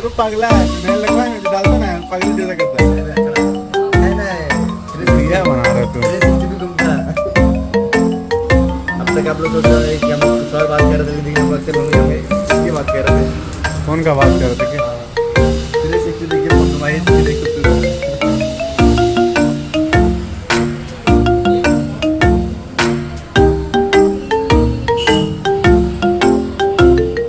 अरे पगला मैं लग रहा है डालता ना पगला जैसा करता है नहीं क्या बना रहा तू अब तक आप लोग सोच रहे हैं कि हम कुछ और बात कर रहे थे लेकिन हम अक्सर मम्मी हमें इसकी बात कर रहे थे कौन का बात कर रहे थे 360 डिग्री